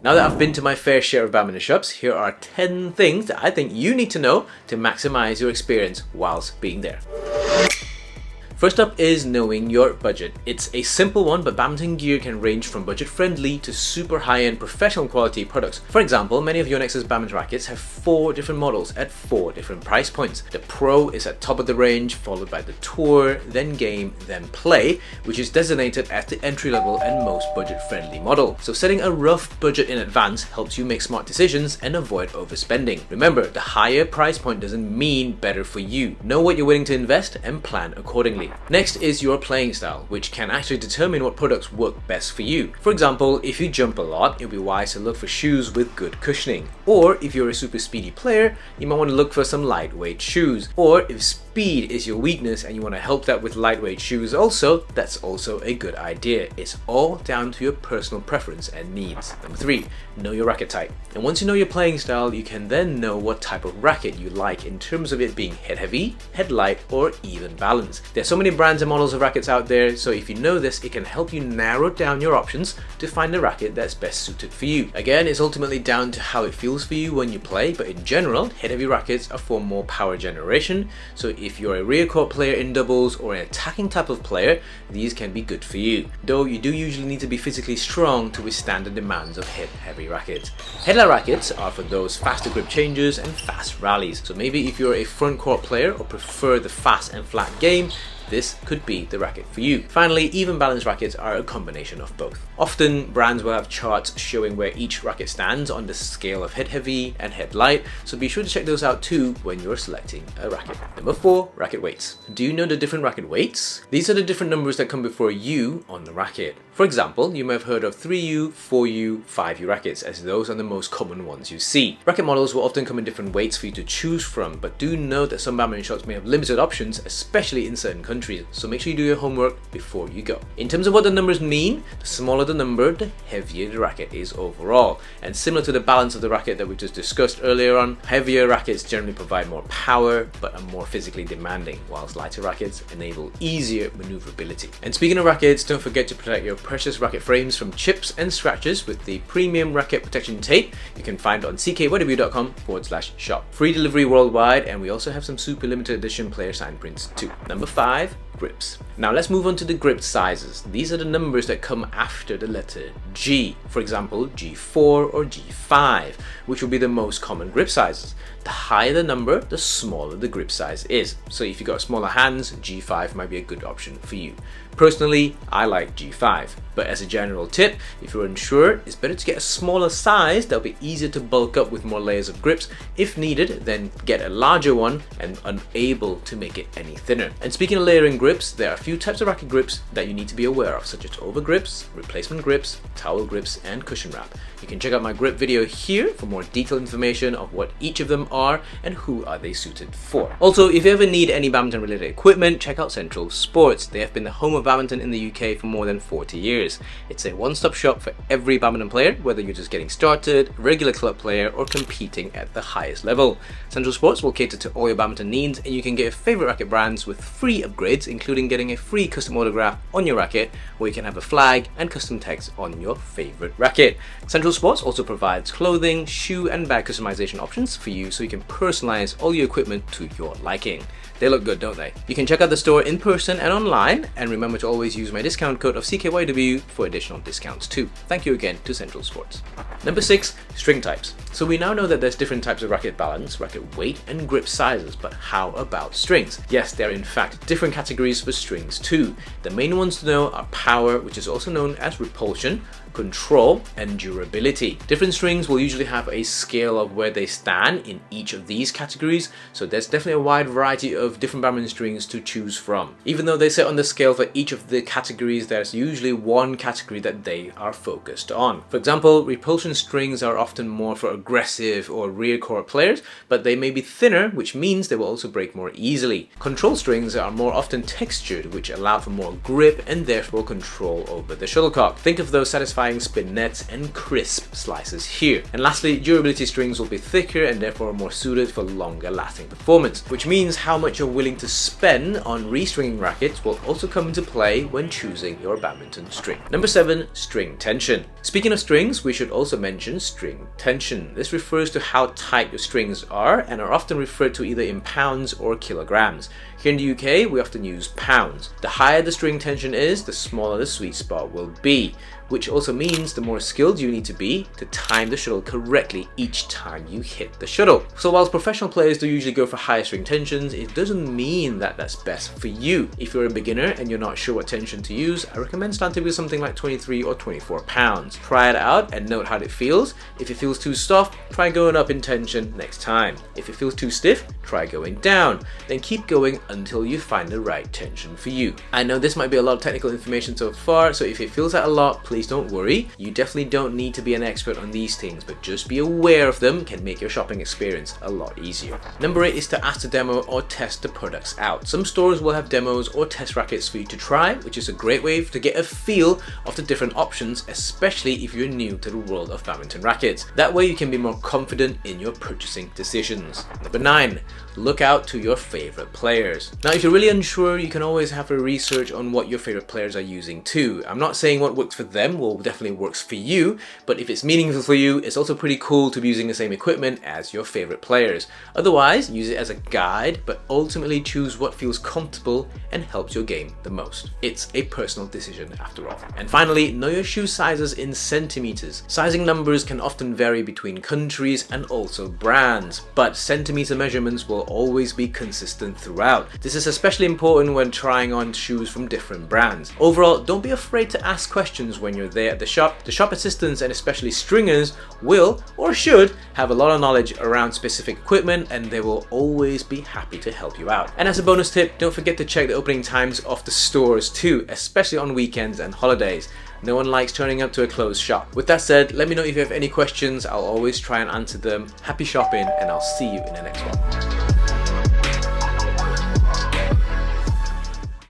Now that I've been to my fair share of badminton shops, here are 10 things that I think you need to know to maximize your experience whilst being there. First up is knowing your budget. It's a simple one, but badminton gear can range from budget-friendly to super high-end professional quality products. For example, many of Younex's badminton rackets have 4 different models at 4 different price points. The Pro is at top of the range, followed by the Tour, then Game, then Play, which is designated as the entry-level and most budget-friendly model. So setting a rough budget in advance helps you make smart decisions and avoid overspending. Remember, the higher price point doesn't mean better for you. Know what you're willing to invest and plan accordingly. Next is your playing style, which can actually determine what products work best for you. For example, if you jump a lot, it'll be wise to look for shoes with good cushioning. Or if you're a super speedy player, you might want to look for some lightweight shoes. Or if speed is your weakness and you want to help that with lightweight shoes also, that's also a good idea. It's all down to your personal preference and needs. Number 3, know your racket type. And once you know your playing style, you can then know what type of racket you like in terms of it being head heavy, head light, or even balance. There's so many brands and models of rackets out there, so if you know this, it can help you narrow down your options to find a racket that's best suited for you. Again, it's ultimately down to how it feels for you when you play, but in general, head heavy rackets are for more power generation, so if you're a rear court player in doubles or an attacking type of player, these can be good for you. Though you do usually need to be physically strong to withstand the demands of head heavy rackets. Headlight rackets are for those faster grip changes and fast rallies, so maybe if you're a front court player or prefer the fast and flat game, this could be the racket for you. Finally, even balance rackets are a combination of both. Often, brands will have charts showing where each racket stands on the scale of head heavy and head light, so be sure to check those out too when you're selecting a racket. Number 4, racket weights. Do you know the different racket weights? These are the different numbers that come before U on the racket. For example, you may have heard of 3U, 4U, 5U rackets, as those are the most common ones you see. Racket models will often come in different weights for you to choose from, but do note that some badminton shops may have limited options, especially in certain countries, so make sure you do your homework before you go. In terms of what the numbers mean, the smaller the number, the heavier the racket is overall. And similar to the balance of the racket that we just discussed earlier on, heavier rackets generally provide more power, but are more physically demanding, whilst lighter rackets enable easier maneuverability. And speaking of rackets, don't forget to protect your precious racket frames from chips and scratches with the premium racket protection tape you can find on ckYW.com/shop. Free delivery worldwide, and we also have some super limited edition player signed prints too. Number 5, grips. Now let's move on to the grip sizes. These are the numbers that come after the letter G. For example, G4 or G5, which will be the most common grip sizes. The higher the number, the smaller the grip size is. So if you've got smaller hands, G5 might be a good option for you. Personally, I like G5, but as a general tip, if you're unsure, it's better to get a smaller size that'll be easier to bulk up with more layers of grips. If needed, then get a larger one and unable to make it any thinner. And speaking of layering grips, there are a few types of racket grips that you need to be aware of, such as over grips, replacement grips, towel grips, and cushion wrap. You can check out my grip video here for more detailed information of what each of them are and who are they suited for. Also, if you ever need any badminton related equipment, check out Central Sports. They have been the home of badminton in the UK for more than 40 years. It's a one-stop shop for every badminton player, whether you're just getting started, regular club player, or competing at the highest level. Central Sports will cater to all your badminton needs, and you can get your favorite racket brands with free upgrades, including getting a free custom autograph on your racket, where you can have a flag and custom text on your favorite racket. Central Sports also provides clothing, shoe, and bag customization options for you, so you can personalize all your equipment to your liking. They look good, don't they? You can check out the store in person and online, and remember to always use my discount code of CKYW for additional discounts too. Thank you again to Central Sports. Number 6, string types. So we now know that there's different types of racket balance, racket weight, and grip sizes, but how about strings? Yes, there are in fact different categories for strings too. The main ones to know are power, which is also known as repulsion, control, and durability. Different strings will usually have a scale of where they stand in each of these categories, so there's definitely a wide variety of different badminton strings to choose from. Even though they sit on the scale for each of the categories, there's usually one category that they are focused on. For example, repulsion strings are often more for aggressive or rear court players, but they may be thinner, which means they will also break more easily. Control strings are more often textured, which allow for more grip and therefore control over the shuttlecock. Think of those satisfying flying spinets and crisp slices here. And lastly, durability strings will be thicker and therefore more suited for longer lasting performance, which means how much you're willing to spend on restringing rackets will also come into play when choosing your badminton string. Number 7, string tension. Speaking of strings, we should also mention string tension. This refers to how tight your strings are and are often referred to either in pounds or kilograms. Here in the UK, we often use pounds. The higher the string tension is, the smaller the sweet spot will be, which also means the more skilled you need to be to time the shuttle correctly each time you hit the shuttle. So whilst professional players do usually go for higher string tensions, it doesn't mean that that's best for you. If you're a beginner and you're not sure what tension to use, I recommend starting with something like 23 or 24 pounds. Try it out and note how it feels. If it feels too soft, try going up in tension next time. If it feels too stiff, try going down. Then keep going until you find the right tension for you. I know this might be a lot of technical information so far, so if it feels like a lot, please don't worry. You definitely don't need to be an expert on these things, but just be aware of them can make your shopping experience a lot easier. Number 8 is to ask to demo or test the products out. Some stores will have demos or test rackets for you to try, which is a great way to get a feel of the different options, especially if you're new to the world of badminton rackets. That way you can be more confident in your purchasing decisions. Number 9, look out to your favorite players. Now, if you're really unsure, you can always have a research on what your favorite players are using too. I'm not saying what works for them will definitely works for you, but if it's meaningful for you, it's also pretty cool to be using the same equipment as your favorite players. Otherwise, use it as a guide, but ultimately choose what feels comfortable and helps your game the most. It's a personal decision after all. And finally, know your shoe sizes in centimeters. Sizing numbers can often vary between countries and also brands, but centimeter measurements will always be consistent throughout. This is especially important when trying on shoes from different brands. Overall, don't be afraid to ask questions when you're there at the shop. The shop assistants and especially stringers will or should have a lot of knowledge around specific equipment, and they will always be happy to help you out. And as a bonus tip, don't forget to check the opening times of the stores too, especially on weekends and holidays. No one likes turning up to a closed shop. With that said, let me know if you have any questions. I'll always try and answer them. Happy shopping, and I'll see you in the next one.